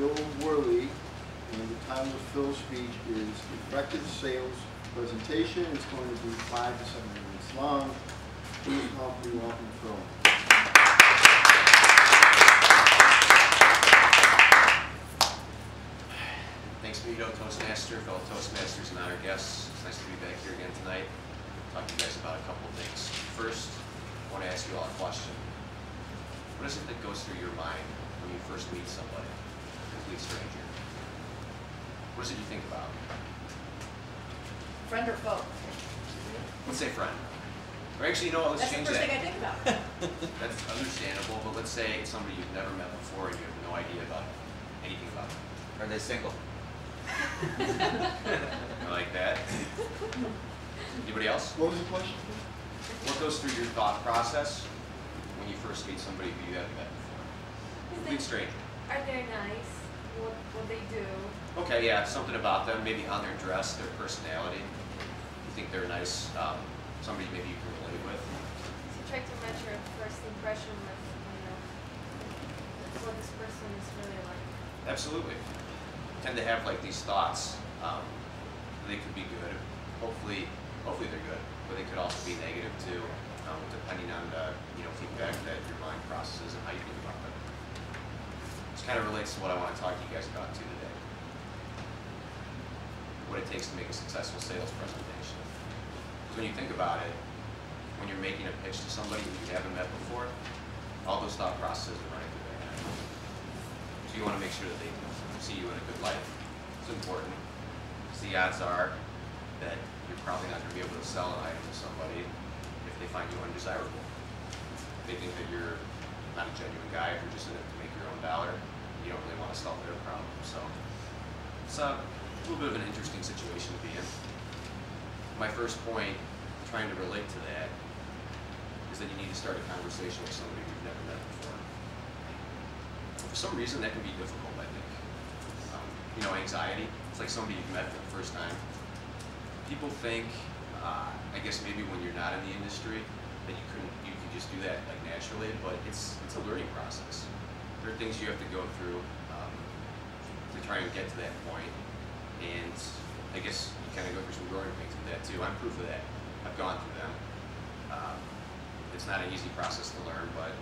Bill Worley, and the title of Phil's speech is Effective Sales Presentation. It's going to be 5 to 7 minutes long. Please help me welcome Phil. Thanks, Vito, Toastmaster, fellow Toastmasters and honor guests. It's nice to be back here again tonight. Talk to you guys about a couple of things. First, I want to ask you all a question. What is it that goes through your mind when you first meet somebody, a complete stranger? What is it you think about? Friend or foe? Let's say friend. Or actually, you know what, let's change that. That's the first thing I think about. That's understandable, but let's say it's somebody you've never met before and you have no idea about anything about them. Are they single? I like that. Anybody else? What was the question? What goes through your thought process when you first meet somebody who you haven't met before? Complete stranger. Are they nice? What they do? Okay, yeah, something about them, maybe on their dress, their personality. You think they're nice, somebody maybe you can relate with. So you try to match your first impression with, what this person is really like. Absolutely. Tend to have like these thoughts. They could be good. Hopefully they're good, but they could also be negative too, depending on the feedback that your mind processes and how you think about them. This kind of relates to what I want to talk to you guys about too today. What it takes to make a successful sales presentation. Because when you think about it, when you're making a pitch to somebody who you haven't met before, all those thought processes are running through their head. So you want to make sure that they see you in a good light. It's important. Because the odds are that you're probably not going to be able to sell an item to somebody if they find you undesirable. They think that you're not a genuine guy, if you're just in it to make your own dollar. You don't really want to solve their problem. So it's a little bit of an interesting situation to be in. My first point, trying to relate to that, is that you need to start a conversation with somebody you've never met before. For some reason, that can be difficult, I think. Anxiety. It's like somebody you've met for the first time. People think, I guess maybe when you're not in the industry, that you can just do that like naturally, but it's a learning process. There are things you have to go through to try and get to that point, and I guess you kind of go through some growing pains with that too. I'm proof of that. I've gone through them. It's not an easy process to learn, but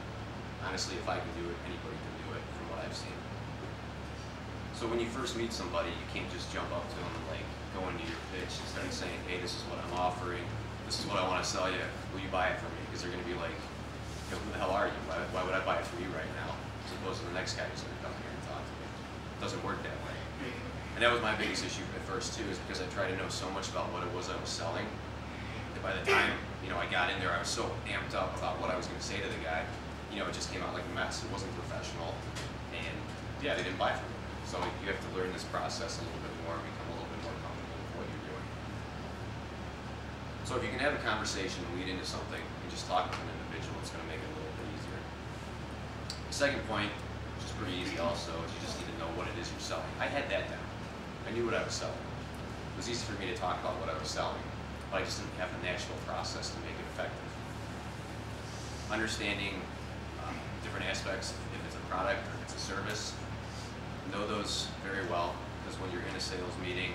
honestly, if I can do it, anybody can do it from what I've seen. So when you first meet somebody, you can't just jump up to them and like go into your pitch and start saying, hey, this is what I'm offering, this is what I want to sell you, will you buy it from me? Because they're going to be like, who the hell are you? Why would I buy it from you right now? As opposed to the next guy who's going to come here and talk to me. It doesn't work that way. And that was my biggest issue at first too, is because I tried to know so much about what it was I was selling, that by the time I got in there, I was so amped up about what I was going to say to the guy, it just came out like a mess. It wasn't professional, and yeah, they didn't buy from me. So you have to learn this process a little bit more and become a little bit more comfortable with what you're doing. So if you can have a conversation and lead into something and just talk with an individual, it's going to make it a little bit easier. The second point, which is pretty easy also, is you just need to know what it is you're selling. I had that down. I knew what I was selling. It was easy for me to talk about what I was selling, but I just didn't have the natural process to make it effective. Understanding different aspects, if it's a product or if it's a service, know those very well, because when you're in a sales meeting,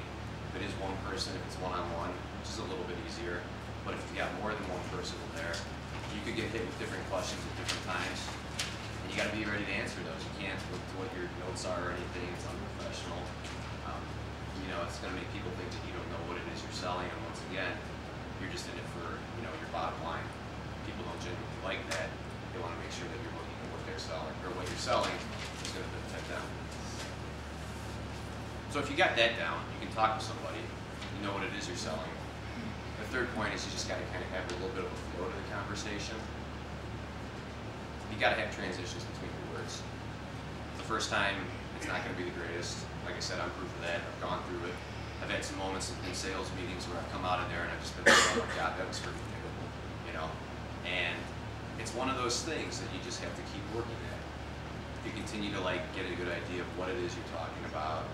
if it is one person, if it's one-on-one, which is a little bit easier, but if you've got more than one person in there, you could get hit with different questions at different times, and you got to be ready to answer those. You can't look to what your notes are or anything. It's unprofessional. It's going to make people think that you don't know what it is you're selling, and once again, you're just in it for your bottom line. People don't genuinely like that. They want to make sure that you're looking at what they're selling, or what you're selling is going to benefit them. So if you got that down, you can talk to somebody, you know what it is you're selling. The third point is you just got to kind of have a little bit of a flow to the conversation. You got to have transitions between your words. The first time, it's not going to be the greatest. Like I said, I'm proof of that. I've gone through it. I've had some moments in sales meetings where I've come out of there and I've just been like, oh my God, that was freaking terrible, And it's one of those things that you just have to keep working at. If you continue to get a good idea of what it is you're talking about,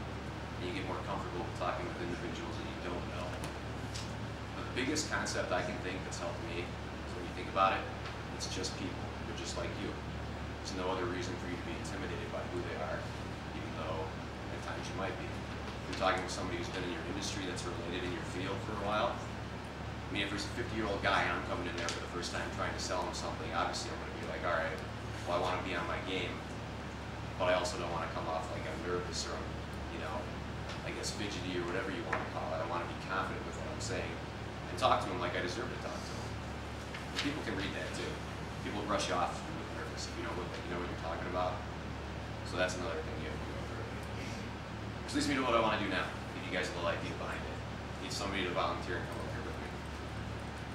and you get more comfortable with talking with individuals that you don't know. But the biggest concept I can think that's helped me is when you think about it, it's just people. They're just like you. There's no other reason for you to be intimidated by who they are, even though talking with somebody who's been in your industry that's related in your field for a while. I mean, if there's a 50-year-old guy and I'm coming in there for the first time trying to sell him something, obviously I'm going to be like, all right, well, I want to be on my game, but I also don't want to come off like I'm nervous or I'm, you know, I guess fidgety or whatever you want to call it. I want to be confident with what I'm saying and talk to him like I deserve to talk to him. People can read that too. People brush you off if you look nervous, if you know what you're talking about. So that's another thing you have to go through. Which leads me to what I want to do now. Give you guys a little idea behind it. Need somebody to volunteer and come up here with me.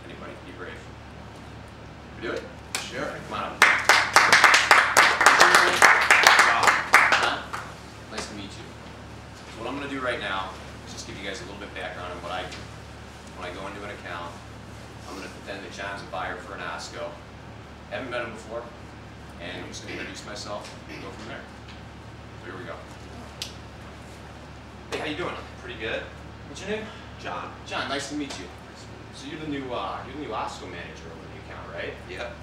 Anybody? Be brave. We do it? Sure. Come on up. Nice to meet you. So what I'm going to do right now is just give you guys a little bit of background on what I do. When I go into an account, I'm going to pretend that John's a buyer for an OSCO. Haven't met him before, and I'm just going to introduce myself and go from there. So here we go. Hey, how you doing? Pretty good. What's your name? John. John, nice to meet you. So you're the new OSCO manager over the account, right? Yep.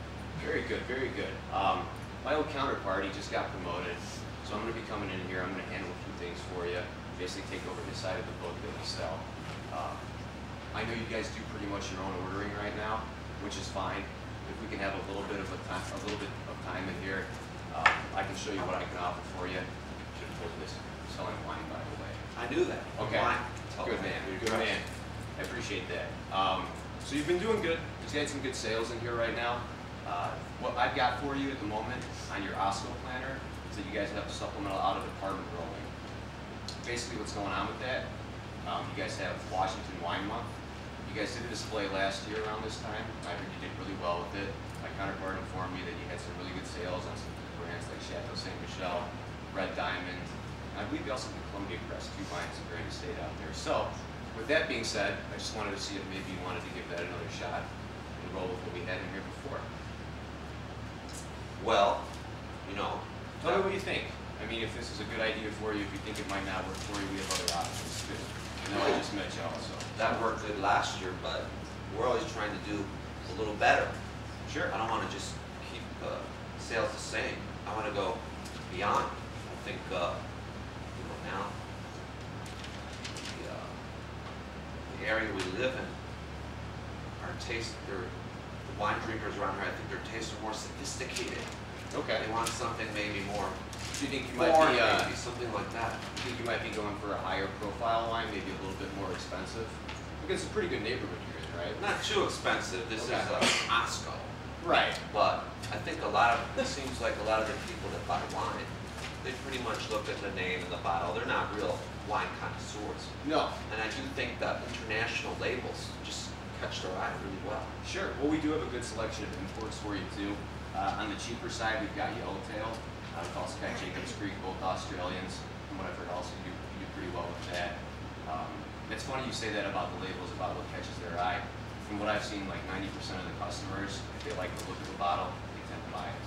Very good, very good. My old counterpart, he just got promoted, so I'm going to be coming in here. I'm going to handle a few things for you, basically take over his side of the book that we sell. I know you guys do pretty much your own ordering right now, which is fine. If we can have a little bit of time in here, I can show you what I can offer for you. Should have told you this. Selling wine, by the way. I knew that. Okay. Wine. Good man. Good man. I appreciate that. So you've been doing good. You've had some good sales in here right now. What I've got for you at the moment on your OSCO planner is that you guys have a supplemental out-of-department rolling. Basically, what's going on with that? You guys have Washington Wine Month. You guys did a display last year around this time. I heard you did really well with it. My counterpart informed me that you had some really good sales on some brands like Chateau Ste. Michelle, Red Diamond, and I believe you also did Columbia Crest, 2 wines of great estate out there. So, with that being said, I just wanted to see if maybe you wanted to give that another shot and roll with what we had in here before. Well, you know. Tell me what you think. I mean, if this is a good idea for you, if you think it might not work for you, we have other options too. I know I just met you also. That worked good last year, but we're always trying to do a little better. Sure. I don't want to just keep sales the same. I want to go beyond. I think, you know, now the area we live in, the wine drinkers around here, I think their tastes are more sophisticated. Okay. They want something maybe more. Do you think you might be maybe something like that? you think you might be going for a higher profile wine, maybe a little bit more expensive? Because it's a pretty good neighborhood you're in, right? Not too expensive. This Okay. is OSCO. Right. But I think it seems like a lot of the people that buy wine, they pretty much look at the name and the bottle. They're not real wine connoisseurs. No. And I do think that international labels just catch their eye really well. Sure. Well, we do have a good selection of imports for you too. On the cheaper side, we've got Yellowtail. We've also got Jacob's Creek, both Australians. From what I've heard, also you do pretty well with that. It's funny you say that about the labels, about what catches their eye. From what I've seen, like 90% of the customers, if they like the look of the bottle, they tend to buy it.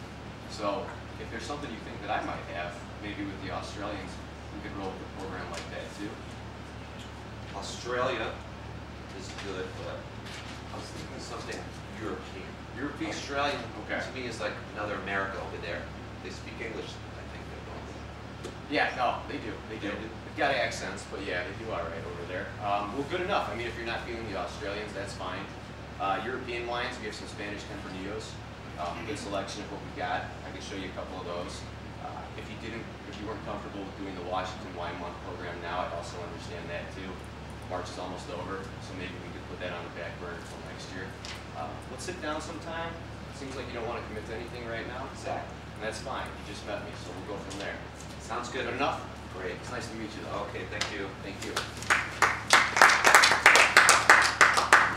So if there's something you think that I might have, maybe with the Australians, we could roll with a program like that too. Australia is good, but I was thinking something European. European? Australian, Okay. to me, is like another America over there. They speak English, I think they don't. Yeah, no, they do. They do. They do? They've got accents, but yeah, they do all right over there. Well, good enough. I mean, if you're not feeling the Australians, that's fine. European wines, we have some Spanish Tempranillos. Good selection of what we've got. I can show you a couple of those. If you weren't comfortable with doing the Washington Wine Month program now, I'd also understand that too. March is almost over, so maybe we could put that on the back burner until next year. Let's sit down sometime. Seems like you don't want to commit to anything right now. Exactly. And that's fine. You just met me, so we'll go from there. Sounds good. Good enough? Great. It's nice to meet you, though. Okay, thank you. Thank you.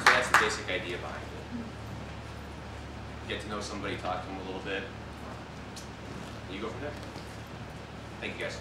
So that's the basic idea behind it. Get to know somebody, talk to them a little bit. You go from there. Thank you, guys.